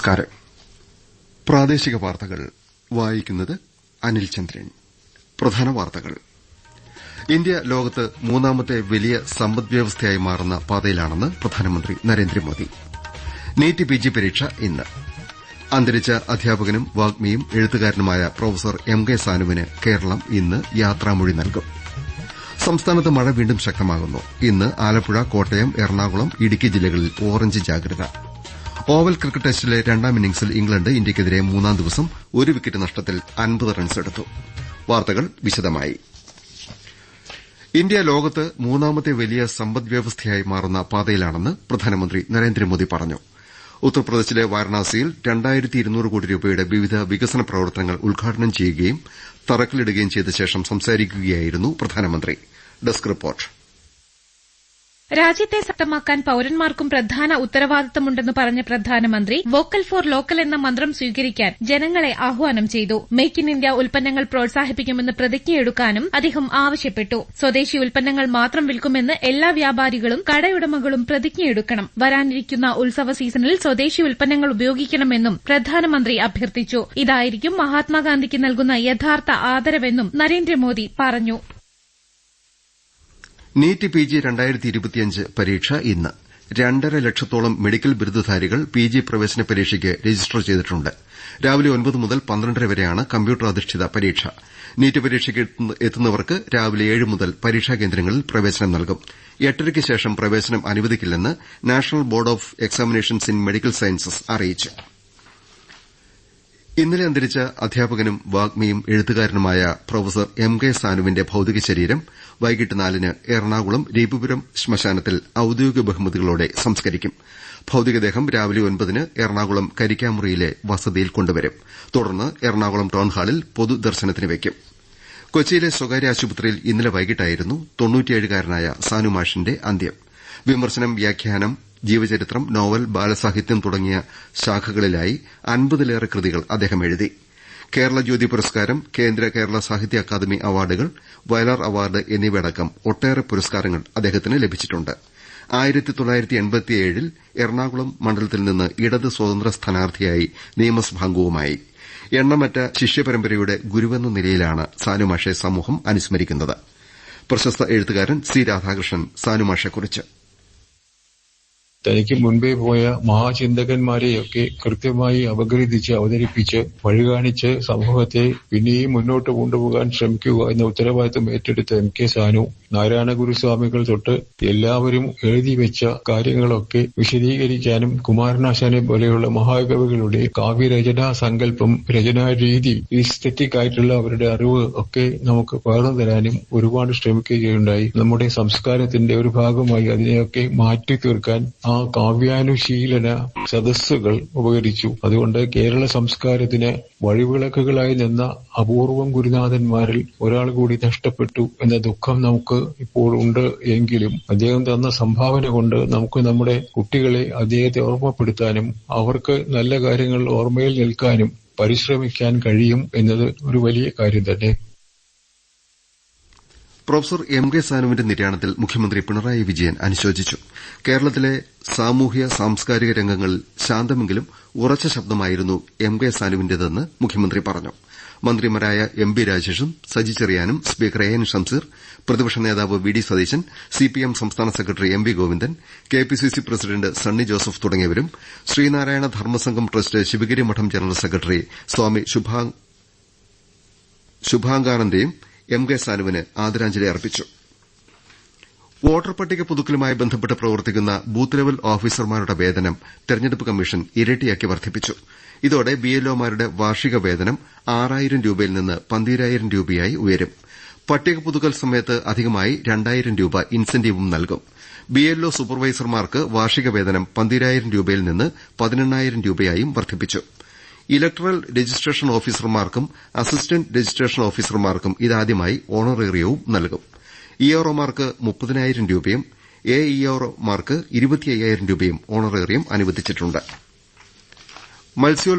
നമസ്കാരം. പ്രാദേശിക വാർത്തകൾ വായിക്കുന്നത് അനിൽ ചന്ദ്രൻ. പ്രധാന വാർത്തകൾ. ഇന്ത്യ ലോകത്ത് മൂന്നാമത്തെ വലിയ സമ്പദ്വ്യവസ്ഥയായി മാറുന്ന പാതയിലാണെന്ന് പ്രധാനമന്ത്രി നരേന്ദ്രമോദി. നീറ്റ് പിജി പരീക്ഷ ഇന്ന്. അന്തരിച്ച അധ്യാപകനും വാഗ്മിയും എഴുത്തുകാരനുമായ പ്രൊഫസർ എം കെ സാനുവിന് കേരളം ഇന്ന് യാത്രാമൊഴി നൽകും. സംസ്ഥാനത്ത് മഴ വീണ്ടും ശക്തമാകുന്നു. ഇന്ന് ആലപ്പുഴ, കോട്ടയം, എറണാകുളം, ഇടുക്കി ജില്ലകളിൽ ഓറഞ്ച് ജാഗ്രത. ഓവൽ ക്രിക്കറ്റ് ടെസ്റ്റിലെ രണ്ടാം ഇന്നിംഗ്സിൽ ഇംഗ്ലണ്ട് ഇന്ത്യക്കെതിരെ മൂന്നാം ദിവസം ഒരു വിക്കറ്റ് നഷ്ടത്തിൽ 50 റൺസെടുത്തു. വാർത്തകൾ വിശദമായി. ഇന്ത്യ ലോകത്ത് മൂന്നാമത്തെ വലിയ സമ്പദ്വ്യവസ്ഥയായി മാറുന്ന പാതയിലാണെന്ന് പ്രധാനമന്ത്രി നരേന്ദ്രമോദി പറഞ്ഞു. ഉത്തർപ്രദേശിലെ വാരണാസിയിൽ 2200 കോടി രൂപയുടെ വിവിധ വികസന പ്രവർത്തനങ്ങൾ ഉദ്ഘാടനം ചെയ്യുകയും തറക്കല്ലിടുകയും ചെയ്ത ശേഷം സംസാരിക്കുകയായിരുന്നു പ്രധാനമന്ത്രി. Desk report. രാജ്യത്തെ ശക്തമാക്കാൻ പൌരന്മാർക്കും പ്രധാന ഉത്തരവാദിത്തമുണ്ടെന്ന് പറഞ്ഞ പ്രധാനമന്ത്രി വോക്കൽ ഫോർ ലോക്കൽ എന്ന മന്ത്രം സ്വീകരിക്കാൻ ജനങ്ങളെ ആഹ്വാനം ചെയ്തു. മേക്ക് ഇൻ ഇന്ത്യ ഉൽപ്പന്നങ്ങൾ പ്രോത്സാഹിപ്പിക്കുമെന്ന് പ്രതിജ്ഞയെടുക്കാനും അദ്ദേഹം ആവശ്യപ്പെട്ടു. സ്വദേശി ഉൽപ്പന്നങ്ങൾ മാത്രം വിൽക്കുമെന്ന് എല്ലാ വ്യാപാരികളും കടയുടമകളും പ്രതിജ്ഞയെടുക്കണം. വരാനിരിക്കുന്ന ഉത്സവ സീസണിൽ സ്വദേശി ഉൽപ്പന്നങ്ങൾ ഉപയോഗിക്കണമെന്നും പ്രധാനമന്ത്രി അഭ്യർത്ഥിച്ചു. ഇതായിരിക്കും മഹാത്മാഗാന്ധിക്ക് നൽകുന്ന യഥാർത്ഥ ആദരവെന്നും നരേന്ദ്രമോദി പറഞ്ഞു. നീറ്റ് പിജി 2025 പരീക്ഷ ഇന്ന്. 2.5 ലക്ഷത്തോളം മെഡിക്കൽ ബിരുദധാരികൾ പിജി പ്രവേശന പരീക്ഷയ്ക്ക് രജിസ്റ്റർ ചെയ്തിട്ടുണ്ട്. രാവിലെ 9 മുതൽ 12:30 വരെയാണ് കമ്പ്യൂട്ടർ അധിഷ്ഠിത പരീക്ഷ. നീറ്റ് പരീക്ഷയ്ക്ക് എത്തുന്നവർക്ക് രാവിലെ 7 മുതൽ പരീക്ഷാ കേന്ദ്രങ്ങളിൽ പ്രവേശനം നൽകും. 8:30ക്ക് ശേഷം പ്രവേശനം അനുവദിക്കില്ലെന്ന് national board of examinations in medical sciences അറിയിച്ചു. ഇന്നലെ അന്തരിച്ച അധ്യാപകനും വാഗ്മിയും എഴുത്തുകാരനുമായ പ്രൊഫസർ എം കെ സാനുവിന്റെ ഭൌതിക ശരീരം വൈകിട്ട് 4-ന് എറണാകുളം രവിപുരം ശ്മശാനത്തിൽ ഔദ്യോഗിക ബഹുമതികളോടെ സംസ്കരിക്കും. ഭൌതികദേഹം രാവിലെ 9-ന് എറണാകുളം കരിക്കാമുറിയിലെ വസതിയിൽ കൊണ്ടുവരും. തുടർന്ന് എറണാകുളം ടൌൺഹാളിൽ പൊതുദർശനത്തിന് വയ്ക്കും. കൊച്ചിയിലെ സ്വകാര്യ ആശുപത്രിയിൽ ഇന്നലെ വൈകിട്ടായിരുന്നു 97-കാരനായ സാനുമാഷിന്റെ അന്ത്യം. വിമർശനം, വ്യാഖ്യാനം, ജീവചരിത്രം, നോവൽ, ബാലസാഹിത്യം തുടങ്ങിയ ശാഖകളിലായി 50-ലേറെ കൃതികൾ അദ്ദേഹം എഴുതി. കേരള ജ്യോതി പുരസ്കാരം, കേരള സാഹിത്യ അക്കാദമി അവാർഡുകൾ, വയലാർ അവാർഡ് എന്നിവയടക്കം ഒട്ടേറെ പുരസ്കാരങ്ങൾ അദ്ദേഹത്തിന് ലഭിച്ചിട്ടുണ്ട്. 1987-ൽ എറണാകുളം മണ്ഡലത്തിൽ നിന്ന് ഇടത് സ്വതന്ത്ര സ്ഥാനാർത്ഥിയായി നിയമസഭാംഗവുമായി. എണ്ണമറ്റ ശിഷ്യപരമ്പരയുടെ ഗുരുവെന്ന നിലയിലാണ് സാനുമാഷെ സമൂഹം അനുസ്മരിക്കുന്നത്. പ്രശസ്ത എഴുത്തുകാരൻ സി രാധാകൃഷ്ണൻ സാനുമാഷെക്കുറിച്ച്: തനിക്ക് മുൻപേ പോയ മഹാചിന്തകന്മാരെയൊക്കെ കൃത്യമായി അപഗ്രഥിച്ച് അവതരിപ്പിച്ച് വഴികാണിച്ച് സമൂഹത്തെ പിന്നെയും മുന്നോട്ട് കൊണ്ടുപോകാൻ ശ്രമിക്കുക എന്ന ഉത്തരവാദിത്വം ഏറ്റെടുത്ത എം കെ സാനു, നാരായണ ഗുരുസ്വാമികൾ തൊട്ട് എല്ലാവരും എഴുതിവെച്ച കാര്യങ്ങളൊക്കെ വിശദീകരിക്കാനും കുമാരനാശാനെ പോലെയുള്ള മഹാകവികളുടെ കാവ്യരചനാ സങ്കല്പം, രചനാരീതി, ഈസ്തെറ്റിക് ആയിട്ടുള്ള അവരുടെ അറിവ് ഒക്കെ നമുക്ക് പകർന്നു തരാനും ഒരുപാട് ശ്രമിക്കുകയുണ്ടായി. നമ്മുടെ സംസ്കാരത്തിന്റെ ഒരു ഭാഗമായി അതിനെയൊക്കെ മാറ്റി തീർക്കാൻ ആ കാവ്യാനുശീലന സദസ്സുകൾ ഉപകരിച്ചു. അതുകൊണ്ട് കേരള സംസ്കാരത്തിന് വഴിവിളക്കുകളായി നിന്ന അപൂർവം ഗുരുനാഥന്മാരിൽ ഒരാൾ കൂടി നഷ്ടപ്പെട്ടു എന്ന ദുഃഖം നമുക്ക് ഇപ്പോൾ ഉണ്ട്. എങ്കിലും അദ്ദേഹം തന്ന സംഭാവന കൊണ്ട് നമുക്ക് നമ്മുടെ കുട്ടികളെ അദ്ദേഹത്തെ ഓർമ്മപ്പെടുത്താനും അവർക്ക് നല്ല കാര്യങ്ങൾ ഓർമ്മയിൽ നിൽക്കാനും പരിശ്രമിക്കാൻ കഴിയും എന്നത് ഒരു വലിയ കാര്യം തന്നെ. പ്രൊഫസർ എം കെ സാനുവിന്റെ നിര്യാണത്തിൽ മുഖ്യമന്ത്രി പിണറായി വിജയൻ അനുശോചിച്ചു. കേരളത്തിലെ സാമൂഹ്യ സാംസ്കാരിക രംഗങ്ങളിൽ ശാന്തമെങ്കിലും ഉറച്ച ശബ്ദമായിരുന്നു എം കെ സാനുവിന്റേതെന്ന് മുഖ്യമന്ത്രി പറഞ്ഞു. മന്ത്രിമാരായ എം പി രാജേഷും സജി ചെറിയാനും സ്പീക്കർ എ എൻ ഷംസീർ, പ്രതിപക്ഷ നേതാവ് വി ഡി സതീശൻ, സിപിഎം സംസ്ഥാന secretary M V Govindan, KPCC president Sunny Joseph തുടങ്ങിയവരും Sreenarayana Dharmasangham trust Sivagiri Mutt general secretary Swami ശുഭാംഗാനന്ദയും എം കെ സാനുവിന് ആദരാഞ്ജലി അർപ്പിച്ചു. വോട്ടർ പട്ടിക പുതുക്കലുമായി ബന്ധപ്പെട്ട് പ്രവർത്തിക്കുന്ന ബൂത്ത് ലെവൽ ഓഫീസർമാരുടെ വേതനം തെരഞ്ഞെടുപ്പ് കമ്മീഷൻ ഇരട്ടിയാക്കി വർദ്ധിപ്പിച്ചു. ഇതോടെ ബിഎൽഒമാരുടെ വാർഷിക വേതനം 6000 രൂപയിൽ നിന്ന് 12000 രൂപയായി ഉയരും. പട്ടിക പുതുക്കൽ സമയത്ത് അധികമായി 2000 രൂപ ഇൻസെന്റീവും നൽകും. ബിഎൽഒ സൂപ്പർവൈസർമാർക്ക് വാർഷിക വേതനം 12000 രൂപയിൽ നിന്ന് 18000 രൂപയായും വർദ്ധിപ്പിച്ചു. ഇലക്ടറൽ രജിസ്ട്രേഷൻ ഓഫീസർമാർക്കും അസിസ്റ്റന്റ് രജിസ്ട്രേഷൻ ഓഫീസർമാർക്കും ഇതാദ്യമായി ഓണറേറിയവും നൽകും. ഇഒമാർക്ക് 30000 രൂപയും എഇഒമാർക്ക് 25000 രൂപയും ഓണറേറിയം അനുവദിച്ചിട്ടുണ്ട്.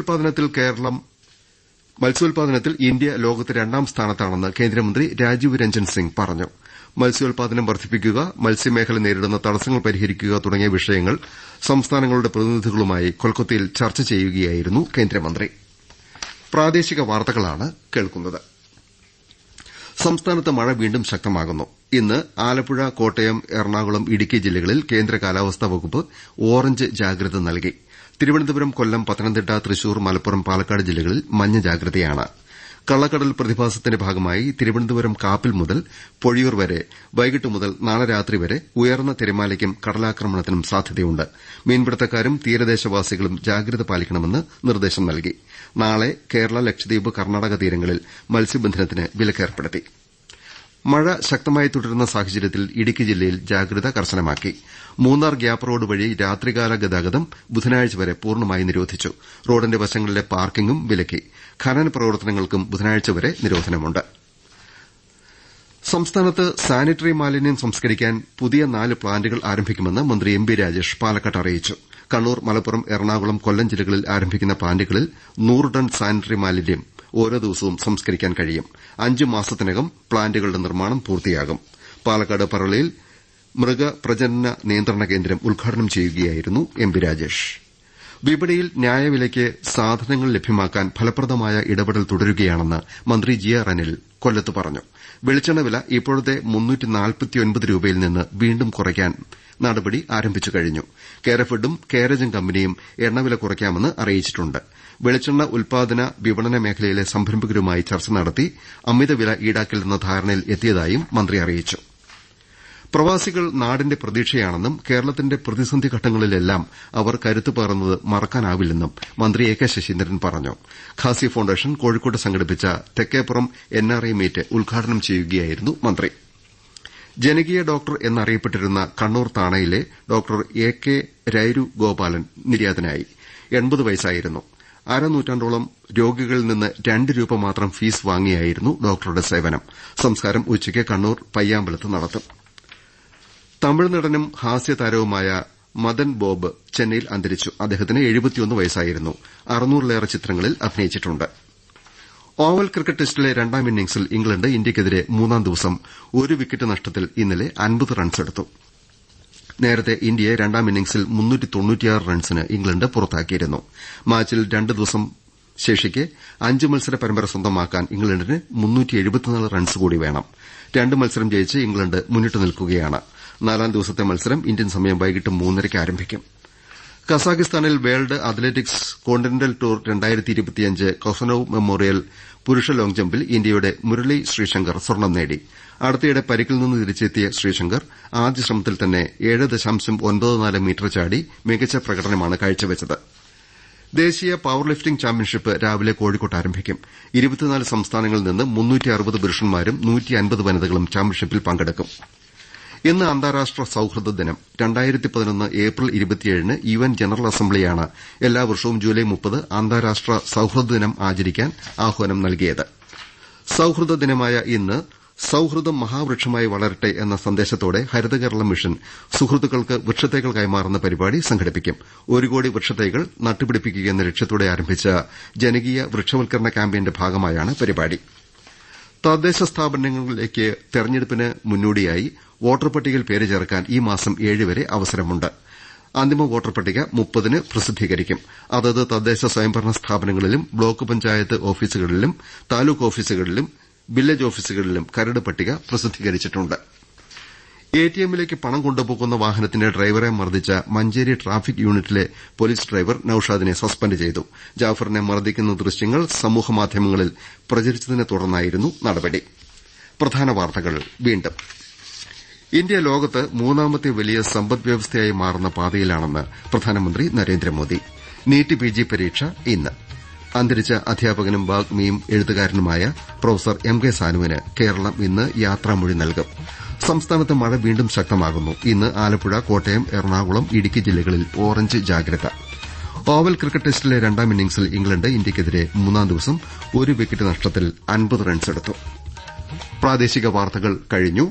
മത്സ്യോൽപാദനത്തിൽ ഇന്ത്യ ലോകത്ത് 2ാം സ്ഥാനത്താണെന്ന് കേന്ദ്രമന്ത്രി രാജീവ് രഞ്ജൻ സിംഗ് പറഞ്ഞു. മത്സ്യോൽപാദനം വർദ്ധിപ്പിക്കുക, മത്സ്യമേഖല നേരിടുന്ന തടസ്സങ്ങൾ പരിഹരിക്കുക തുടങ്ങിയ വിഷയങ്ങൾ സംസ്ഥാനങ്ങളുടെ പ്രതിനിധികളുമായി കൊൽക്കത്തയിൽ ചർച്ച ചെയ്യുകയായിരുന്നു കേന്ദ്രമന്ത്രി. സംസ്ഥാനത്ത് മഴ വീണ്ടും ശക്തമാകുന്നു. ഇന്ന് ആലപ്പുഴ, കോട്ടയം, എറണാകുളം, ഇടുക്കി ജില്ലകളിൽ കേന്ദ്ര കാലാവസ്ഥാ വകുപ്പ് ഓറഞ്ച് ജാഗ്രത നൽകി. തിരുവനന്തപുരം, കൊല്ലം, പത്തനംതിട്ട, തൃശൂർ, മലപ്പുറം, പാലക്കാട് ജില്ലകളിൽ മഞ്ഞ ജാഗ്രതയാണ്. കള്ളക്കടൽ പ്രതിഭാസത്തിന്റെ ഭാഗമായി തിരുവനന്തപുരം കാപ്പിൽ മുതൽ പൊഴിയൂർ വരെ വൈകിട്ട് മുതൽ നാളെ രാത്രി വരെ ഉയർന്ന തിരമാലയ്ക്കും കടലാക്രമണത്തിനും സാധ്യതയുണ്ട്. മീൻപിടുത്തക്കാരും തീരദേശവാസികളും ജാഗ്രത പാലിക്കണമെന്ന് നിർദ്ദേശം നൽകി. നാളെ കേരള, ലക്ഷദ്വീപ്, കർണാടക തീരങ്ങളിൽ മത്സ്യബന്ധനത്തിന് വിലക്കേർപ്പെടുത്തി. മഴ ശക്തമായി തുടരുന്ന സാഹചര്യത്തിൽ ഇടുക്കി ജില്ലയിൽ ജാഗ്രത കർശനമാക്കി. മൂന്നാർ ഗ്യാപ് റോഡ് വഴി രാത്രികാല ഗതാഗതം ബുധനാഴ്ച വരെ പൂർണ്ണമായി നിരോധിച്ചു. റോഡിന്റെ വശങ്ങളിലെ പാർക്കിംഗും വിലക്കി. ഖനന പ്രവർത്തനങ്ങൾക്കും ബുധനാഴ്ച വരെ നിരോധനമുണ്ട്. സംസ്ഥാനത്ത് സാനിറ്ററി മാലിന്യം സംസ്കരിക്കാൻ പുതിയ 4 പ്ലാന്റുകൾ ആരംഭിക്കുമെന്ന് മന്ത്രി എം. പി. രാജേഷ് പാലക്കാട്ട് അറിയിച്ചു. കണ്ണൂർ, മലപ്പുറം, എറണാകുളം, കൊല്ലം ജില്ലകളിൽ ആരംഭിക്കുന്ന പ്ലാന്റുകളിൽ 100 ടൺ സാനിറ്ററി മാലിന്യം ഓരോ ദിവസവും സംസ്കരിക്കാൻ കഴിയും. 5 മാസത്തിനകം പ്ലാന്റുകളുടെ നിർമ്മാണം പൂർത്തിയാകും. പാലക്കാട് പറളിയിൽ മൃഗപ്രജനന നിയന്ത്രണ കേന്ദ്രം ഉദ്ഘാടനം ചെയ്യുകയായിരുന്നു എം. പി. രാജേഷ്. വിപണിയിൽ ന്യായവിലയ്ക്ക് സാധനങ്ങൾ ലഭ്യമാക്കാൻ ഫലപ്രദമായ ഇടപെടൽ തുടരുകയാണെന്ന് മന്ത്രി ജി ആർ അനിൽ കൊല്ലത്ത് പറഞ്ഞു. വെളിച്ചെണ്ണ വില ഇപ്പോഴത്തെ 349 രൂപയിൽ നിന്ന് വീണ്ടും കുറയ്ക്കാൻ നടപടി ആരംഭിച്ചു കഴിഞ്ഞു. കേരഫെഡും കേരജം കമ്പനിയും എണ്ണവില കുറയ്ക്കാമെന്ന് അറിയിച്ചിട്ടുണ്ട്. വെളിച്ചെണ്ണ ഉൽപാദന വിപണന മേഖലയിലെ സംരംഭകരുമായി ചർച്ച നടത്തി അമിതവില ഈടാക്കില്ലെന്ന ധാരണയിൽ എത്തിയതായും മന്ത്രി അറിയിച്ചു. പ്രവാസികൾ നാടിന്റെ പ്രതീക്ഷയാണെന്നും കേരളത്തിന്റെ പ്രതിസന്ധി ഘട്ടങ്ങളിലെല്ലാം അവർ കരുത്തു പകർന്നത് മറക്കാനാവില്ലെന്നും മന്ത്രി എ കെ ശശീന്ദ്രൻ പറഞ്ഞു. ഖാസി ഫൌണ്ടേഷൻ കോഴിക്കോട്ട് സംഘടിപ്പിച്ച തെക്കേപ്പുറം NRI മീറ്റ് ഉദ്ഘാടനം ചെയ്യുകയായിരുന്നു മന്ത്രി. ജനകീയ ഡോക്ടർ എന്നറിയപ്പെട്ടിരുന്ന കണ്ണൂർ താണയിലെ doctor A K Rairu Gopalan നിര്യാതനായി. 80 വയസ്സായിരുന്നു. അരനൂറ്റാണ്ടോളം രോഗികളിൽ നിന്ന് 2 രൂപ മാത്രം ഫീസ് വാങ്ങിയായിരുന്നു ഡോക്ടറുടെ സേവനം. സംസ്കാരം ഉച്ചയ്ക്ക് കണ്ണൂർ പയ്യാമ്പലത്ത് നടത്തും. തമിഴ് നടനും ഹാസ്യതാരവുമായ മദൻ ബോബ് ചെന്നൈയിൽ അന്തരിച്ചു. അദ്ദേഹത്തിന് 71 വയസ്സായിരുന്നു. 600-ലേറെ ചിത്രങ്ങളിൽ അഭിനയിച്ചിട്ടുണ്ട്. ഓവൽ ക്രിക്കറ്റ് ടെസ്റ്റിലെ രണ്ടാം ഇന്നിംഗ്സിൽ ഇംഗ്ലണ്ട് ഇന്ത്യയ്ക്കെതിരെ മൂന്നാം ദിവസം 1 വിക്കറ്റ് നഷ്ടത്തിൽ ഇന്നലെ 50 റൺസെടുത്തു. നേരത്തെ ഇന്ത്യയെ രണ്ടാം ഇന്നിംഗ്സിൽ 396 റൺസിന് ഇംഗ്ലണ്ട് പുറത്താക്കിയിരുന്നു. മാച്ചിൽ 2 ദിവസം ശേഷിക്കെ 5 മത്സര പരമ്പര സ്വന്തമാക്കാൻ ഇംഗ്ലണ്ടിന് 374 റൺസ് കൂടി വേണം. 2 മത്സരം ജയിച്ച് ഇംഗ്ലണ്ട് മുന്നിട്ട് നിൽക്കുകയാണ്. 4ാം ദിവസത്തെ മത്സരം ഇന്ത്യൻ സമയം വൈകിട്ട് 3:30 ആരംഭിക്കും. കസാഖിസ്ഥാനിൽ world athletics continental tour 2025 Kosanov memorial പുരുഷ ലോങ് ജമ്പിൽ ഇന്ത്യയുടെ മുരളി ശ്രീശങ്കർ സ്വർണ്ണം നേടി. അടുത്തിടെ പരിക്കിൽ നിന്ന് തിരിച്ചെത്തിയ ശ്രീശങ്കർ ആദ്യ ശ്രമത്തിൽ തന്നെ 7.94 മീറ്റർ ചാടി മികച്ച പ്രകടനമാണ് കാഴ്ചവെച്ചത്. ദേശീയ പവർ ലിഫ്റ്റിംഗ് ചാമ്പ്യൻഷിപ്പ് രാവിലെ കോഴിക്കോട്ട് ആരംഭിക്കും. 24 സംസ്ഥാനങ്ങളിൽ നിന്ന് 360 പുരുഷന്മാരും 150 വനിതകളും ചാമ്പ്യൻഷിപ്പിൽ പങ്കെടുക്കും. ഇന്ന് അന്താരാഷ്ട്ര സൌഹൃദ ദിനം. 2011 ഏപ്രിൽ 27-ന് UN ജനറൽ അസംബ്ലിയാണ് എല്ലാ വർഷവും ജൂലൈ 30 അന്താരാഷ്ട്ര സൌഹൃദ ദിനം ആചരിക്കാൻ ആഹ്വാനം നൽകിയത്. സൌഹൃദ ദിനമായ ഇന്ന് സൌഹൃദം മഹാവൃക്ഷമായി വളരട്ടെ എന്ന സന്ദേശത്തോടെ ഹരിതകേരളം മിഷൻ സുഹൃത്തുക്കൾക്ക് വൃക്ഷത്തൈകൾ കൈമാറുന്ന പരിപാടി സംഘടിപ്പിക്കും. 1 കോടി വൃക്ഷത്തൈകൾ നട്ടുപിടിപ്പിക്കുകയെന്ന ലക്ഷ്യത്തോടെ ആരംഭിച്ച ജനകീയ വൃക്ഷവൽക്കരണ ക്യാമ്പയിന്റെ ഭാഗമായാണ് പരിപാടി. തദ്ദേശ സ്ഥാപനങ്ങളിലേക്ക് തെരഞ്ഞെടുപ്പിന് മുന്നോടിയായി വോട്ടർ പട്ടികയിൽ പേര് ചേർക്കാൻ ഈ മാസം 7 വരെ അവസരമുണ്ട്. അന്തിമ വോട്ടർ പട്ടിക 30-ന് പ്രസിദ്ധീകരിക്കും. അതത് തദ്ദേശ സ്വയംഭരണ സ്ഥാപനങ്ങളിലും ബ്ലോക്ക് പഞ്ചായത്ത് ഓഫീസുകളിലും താലൂക്ക് ഓഫീസുകളിലും വില്ലേജ് ഓഫീസുകളിലും കരട് പട്ടിക പ്രസിദ്ധീകരിച്ചിട്ടുണ്ട്. എടിഎമ്മിലേക്ക് പണം കൊണ്ടുപോകുന്ന വാഹനത്തിന്റെ ഡ്രൈവറെ മർദ്ദിച്ച മഞ്ചേരി ട്രാഫിക് യൂണിറ്റിലെ പോലീസ് ഡ്രൈവർ നൌഷാദിനെ സസ്പെൻഡ് ചെയ്തു. ജാഫറിനെ മർദ്ദിക്കുന്ന ദൃശ്യങ്ങൾ സമൂഹമാധ്യമങ്ങളിൽ പ്രചരിച്ചതിനെ തുടർന്നായിരുന്നു നടപടി. പ്രധാന വാർത്തകൾ വീണ്ടും. ഇന്ത്യ ലോകത്ത് 3ാമത്തെ വലിയ സമ്പദ്വ്യവസ്ഥയായി മാറുന്ന പാതയിലാണെന്ന് പ്രധാനമന്ത്രി നരേന്ദ്രമോദി. നീറ്റ് പിജി പരീക്ഷ ഇന്ന്. അന്തരിച്ച അധ്യാപകനും വാഗ്മിയും എഴുത്തുകാരനുമായ പ്രൊഫസർ എം കെ സാനുവിന് കേരളം ഇന്ന് യാത്രാമൊഴി നൽകും. സംസ്ഥാനത്ത് മഴ വീണ്ടും ശക്തമാകുന്നു. ഇന്ന് ആലപ്പുഴ, കോട്ടയം, എറണാകുളം, ഇടുക്കി ജില്ലകളിൽ ഓറഞ്ച് ജാഗ്രത. ഓവൽ ക്രിക്കറ്റ് ടെസ്റ്റിലെ രണ്ടാം ഇന്നിംഗ്സിൽ ഇംഗ്ലണ്ട് ഇന്ത്യയ്ക്കെതിരെ മൂന്നാം ദിവസം 1 വിക്കറ്റ് നഷ്ടത്തിൽ 50 റൺസെടുത്തു. പ്രാദേശിക വാർത്തകൾ കഴിഞ്ഞു.